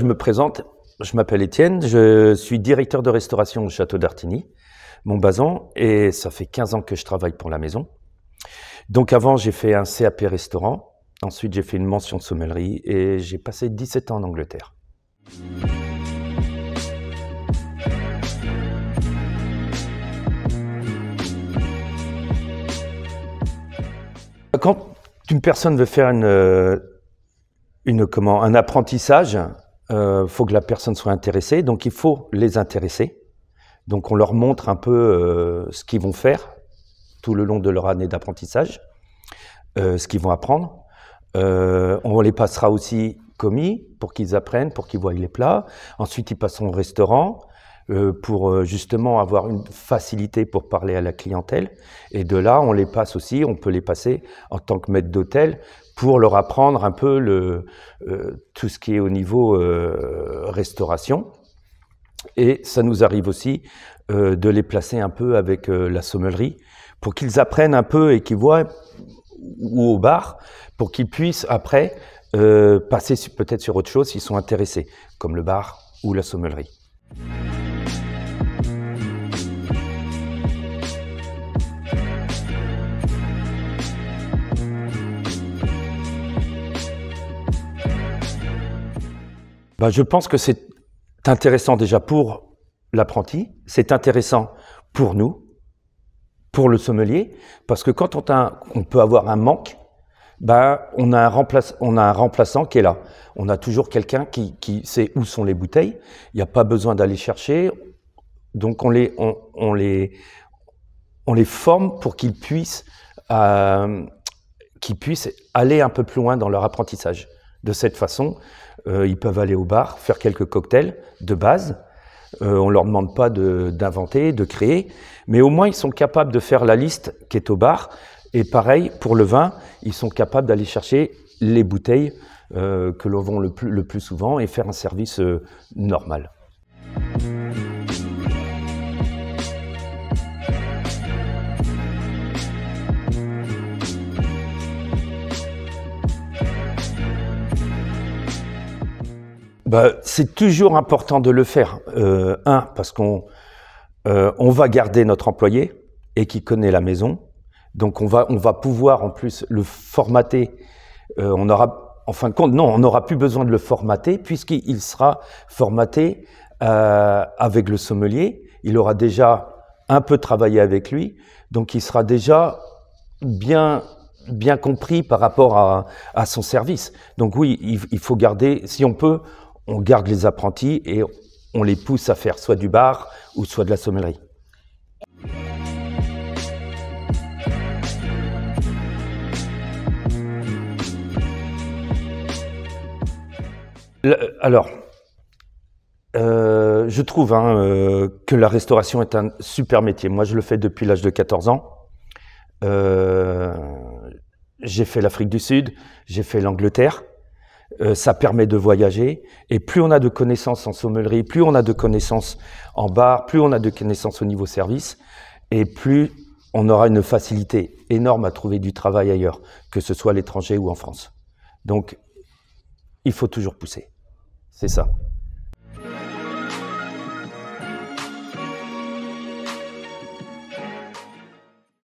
je me présente, je m'appelle Étienne, je suis directeur de restauration au Château d'Artigny, Montbazon, et ça fait 15 ans que je travaille pour la maison. Donc avant, j'ai fait un CAP restaurant, ensuite j'ai fait une mention de sommellerie et j'ai passé 17 ans en Angleterre. Quand une personne veut faire un apprentissage, faut que la personne soit intéressée, donc il faut les intéresser. Donc on leur montre un peu ce qu'ils vont faire tout le long de leur année d'apprentissage, ce qu'ils vont apprendre. On les passera aussi commis pour qu'ils apprennent, pour qu'ils voient les plats. Ensuite, ils passeront au restaurant pour justement avoir une facilité pour parler à la clientèle. Et de là, on les passe aussi, on peut les passer en tant que maître d'hôtel pour leur apprendre un peu tout ce qui est au niveau restauration. Et ça nous arrive aussi de les placer un peu avec la sommellerie pour qu'ils apprennent un peu et qu'ils voient, ou au bar, pour qu'ils puissent après passer peut-être sur autre chose s'ils sont intéressés, comme le bar ou la sommellerie. Je pense que c'est intéressant déjà pour l'apprenti, c'est intéressant pour nous, pour le sommelier, parce que quand on peut avoir un manque, on a un remplaçant qui est là. On a toujours quelqu'un qui sait où sont les bouteilles. Il n'y a pas besoin d'aller chercher. Donc on les forme pour qu'ils puissent aller un peu plus loin dans leur apprentissage. De cette façon, ils peuvent aller au bar, faire quelques cocktails de base. On ne leur demande pas d'inventer, de créer, mais au moins ils sont capables de faire la liste qui est au bar. Et pareil, pour le vin, ils sont capables d'aller chercher les bouteilles que l'on vend le plus souvent et faire un service normal. C'est toujours important de le faire. Parce qu'on va garder notre employé et qui connaît la maison. Donc on va pouvoir en plus le formater. En fin de compte, non, on n'aura plus besoin de le formater puisqu'il sera formaté avec le sommelier. Il aura déjà un peu travaillé avec lui, donc il sera déjà bien compris par rapport à son service. Donc oui, il faut garder, si on peut, on garde les apprentis et on les pousse à faire soit du bar ou soit de la sommellerie. Alors, je trouve que la restauration est un super métier. Moi, je le fais depuis l'âge de 14 ans. J'ai fait l'Afrique du Sud, j'ai fait l'Angleterre. Ça permet de voyager. Et plus on a de connaissances en sommellerie, plus on a de connaissances en bar, plus on a de connaissances au niveau service, et plus on aura une facilité énorme à trouver du travail ailleurs, que ce soit à l'étranger ou en France. Donc, il faut toujours pousser. C'est ça.